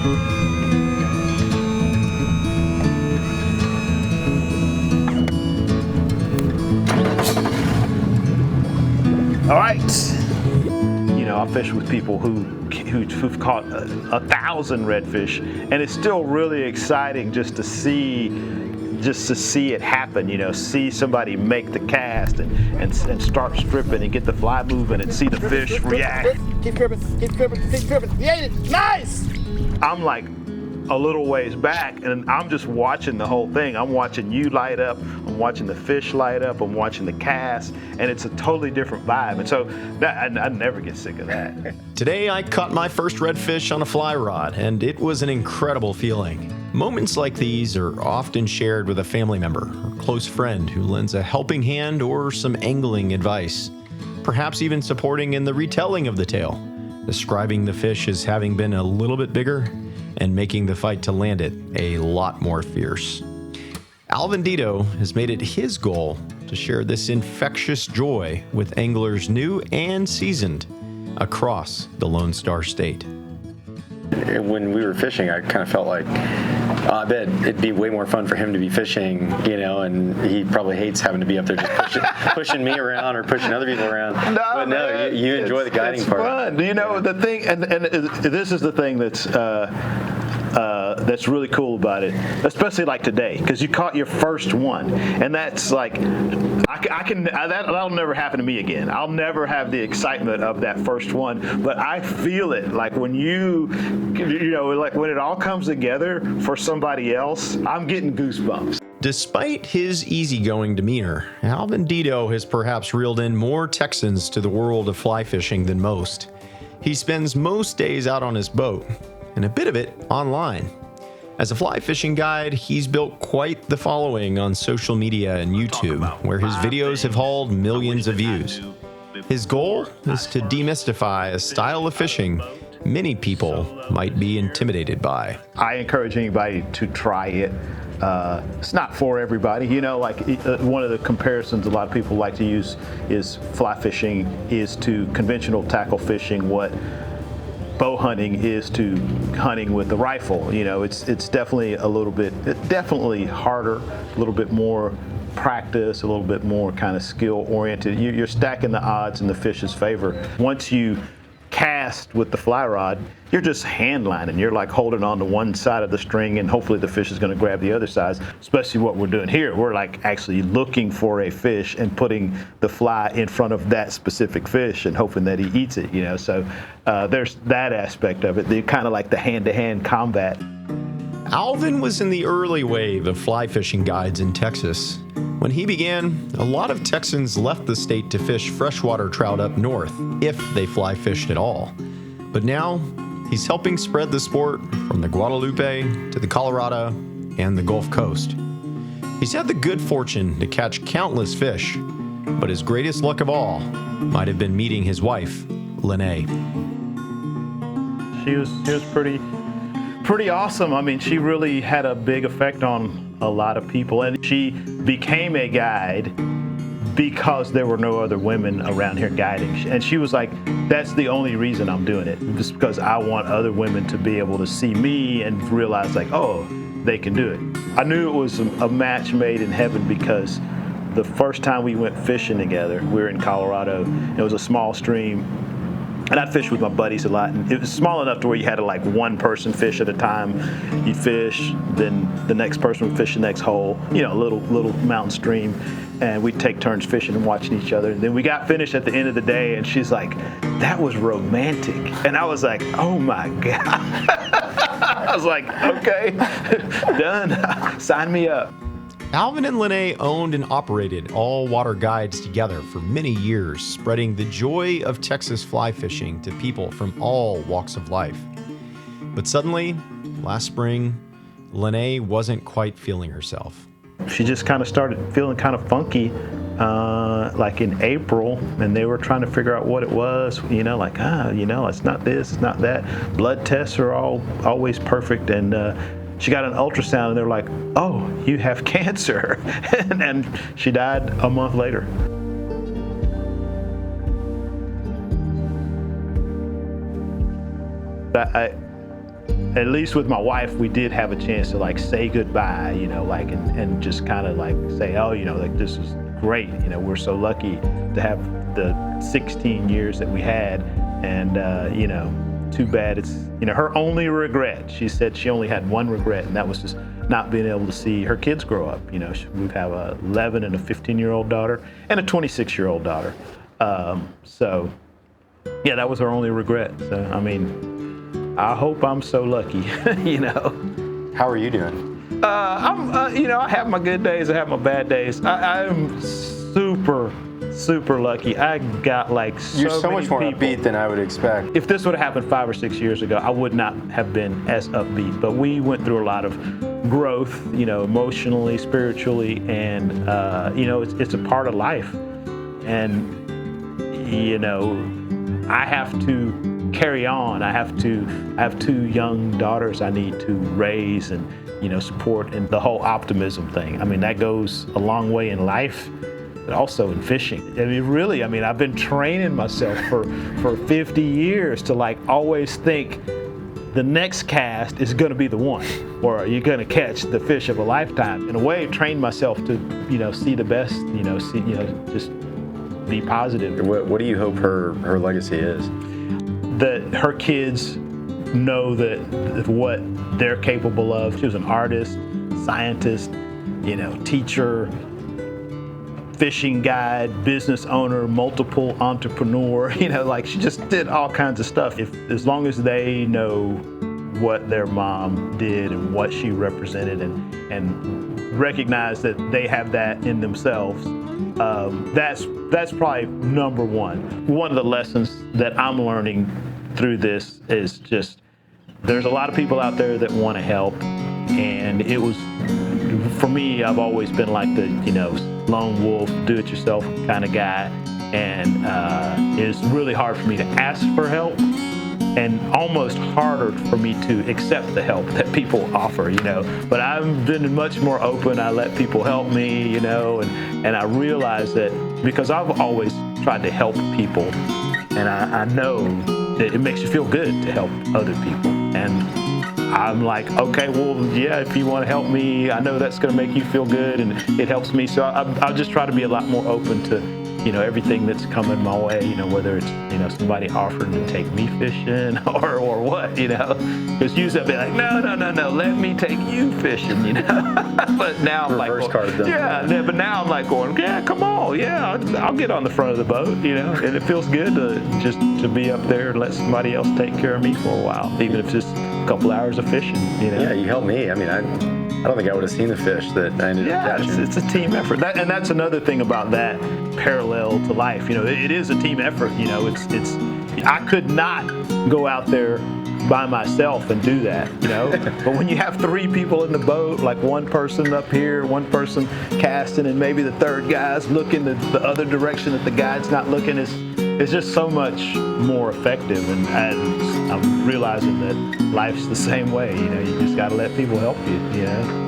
All right. You know, I fish with people who've caught 1,000 redfish, and it's still really exciting just to see it happen. You know, see somebody make the cast and start stripping and get the fly moving and see the fish react. Keep cribbing. We ate it. Nice. I'm like a little ways back, and I'm just watching the whole thing. I'm watching you light up, I'm watching the fish light up, I'm watching the cast, and it's a totally different vibe. And so I never get sick of that. Today I caught my first redfish on a fly rod, and it was an incredible feeling. Moments like these are often shared with a family member or close friend who lends a helping hand or some angling advice, perhaps even supporting in the retelling of the tale, describing the fish as having been a little bit bigger and making the fight to land it a lot more fierce. Alvin Dedeaux has made it his goal to share this infectious joy with anglers new and seasoned across the Lone Star State. When we were fishing, I kind of felt like, I bet it'd be way more fun for him to be fishing, you know, and he probably hates having to be up there just pushing me around or pushing other people around. But no, you enjoy the guiding part. It's fun. You know, the thing, and this is the thing that's really cool about it, especially like today, because you caught your first one, and that's like, that'll never happen to me again. I'll never have the excitement of that first one, but I feel it like when you know, like when it all comes together for somebody else, I'm getting goosebumps. Despite his easygoing demeanor, Alvin Dedeaux has perhaps reeled in more Texans to the world of fly fishing than most. He spends most days out on his boat, and a bit of it online. As a fly fishing guide, he's built quite the following on social media and YouTube, where his videos have hauled millions of views. His goal is to demystify a style of fishing many people might be intimidated by. I encourage anybody to try it. It's not for everybody. You know, like one of the comparisons a lot of people like to use is fly fishing is to conventional tackle fishing what bow hunting is to hunting with the rifle. You know, it's definitely definitely harder, a little bit more practice, a little bit more kind of skill oriented. You're stacking the odds in the fish's favor. Once you cast with the fly rod, you're just hand lining. You're like holding on to one side of the string, and hopefully the fish is going to grab the other side. Especially what we're doing here, we're like actually looking for a fish and putting the fly in front of that specific fish and hoping that he eats it. You know, so there's that aspect of it. The kind of like the hand-to-hand combat. Alvin was in the early wave of fly fishing guides in Texas. When he began, a lot of Texans left the state to fish freshwater trout up north, if they fly fished at all. But now, he's helping spread the sport from the Guadalupe to the Colorado and the Gulf Coast. He's had the good fortune to catch countless fish, but his greatest luck of all might have been meeting his wife, Lene. She was pretty awesome. I mean, she really had a big effect on a lot of people, and she became a guide because there were no other women around here guiding. And she was like, that's the only reason I'm doing it, just because I want other women to be able to see me and realize like, oh, they can do it. I knew it was a match made in heaven because the first time we went fishing together, we were in Colorado. It was a small stream. And I'd fish with my buddies a lot, and it was small enough to where you had to like one person fish at a time. You'd fish, then the next person would fish the next hole, you know, a little mountain stream, and we'd take turns fishing and watching each other. And then we got finished at the end of the day, and she's like, that was romantic. And I was like, oh my God. I was like, okay, done, sign me up. Alvin and Lene owned and operated all water guides together for many years, spreading the joy of Texas fly fishing to people from all walks of life. But suddenly, last spring, Lene wasn't quite feeling herself. She just kind of started feeling kind of funky, like in April, and they were trying to figure out what it was, you know, like, you know, it's not this, it's not that. Blood tests are always perfect, and she got an ultrasound, and they're like, oh, you have cancer. And she died a month later. at least with my wife, we did have a chance to like say goodbye, you know, like, and just kind of like say, oh, you know, like this is great. You know, we're so lucky to have the 16 years that we had. And, you know, too bad it's, you know, her only regret. She said she only had one regret, and that was just not being able to see her kids grow up. You know, we have a 11 and a 15-year-old daughter and a 26-year-old daughter. So, yeah, that was her only regret. So, I mean, I hope I'm so lucky, you know. How are you doing? You know, I have my good days, I have my bad days. I'm super lucky. I got like You're so many much more people. upbeat than I would expect. If this would have happened 5 or 6 years ago, I would not have been as upbeat. But we went through a lot of growth, you know, emotionally, spiritually, and you know, it's a part of life. And you know, I have to carry on. I have 2 young daughters I need to raise and, you know, support, and the whole optimism thing. I mean, that goes a long way in life, but also in fishing. I mean, really, I mean, I've been training myself for 50 years to like always think the next cast is going to be the one, or you're going to catch the fish of a lifetime. In a way, train myself to, you know, see the best, you know, just be positive. What do you hope her legacy is? That her kids know that what they're capable of. She was an artist, scientist, you know, teacher, fishing guide, business owner, multiple entrepreneur, you know, like she just did all kinds of stuff. As long as they know what their mom did and what she represented, and recognize that they have that in themselves, that's probably number one. One of the lessons that I'm learning through this is just, there's a lot of people out there that want to help, and it was, for me, I've always been like the, you know, lone wolf, do-it-yourself kind of guy, and it's really hard for me to ask for help, and almost harder for me to accept the help that people offer, you know. But I've been much more open. I let people help me, you know, and I realize that because I've always tried to help people, and I know that it makes you feel good to help other people. And I'm like, okay, well, yeah, if you want to help me, I know that's going to make you feel good, and it helps me. So I'll just try to be a lot more open to, you know, everything that's coming my way, you know, whether it's, you know, somebody offering to take me fishing or what, you know, because usually I'll be like, no, let me take you fishing, you know. But now I'm like, yeah, but now I'm like going, yeah, come on, yeah, I'll get on the front of the boat, you know, and it feels good to just to be up there and let somebody else take care of me for a while, even if it's just a couple hours of fishing, you know. Yeah, you helped me. I mean, I don't think I would have seen the fish that I ended up catching. It's a team effort. And that's another thing about that parallel to life. You know, it is a team effort. You know, it's I could not go out there by myself and do that, you know. But when you have 3 people in the boat, like one person up here, one person casting, and maybe the third guy's looking the other direction that the guide's not looking, it's just so much more effective. And I'm realizing that life's the same way. You know, you just got to let people help you, you know.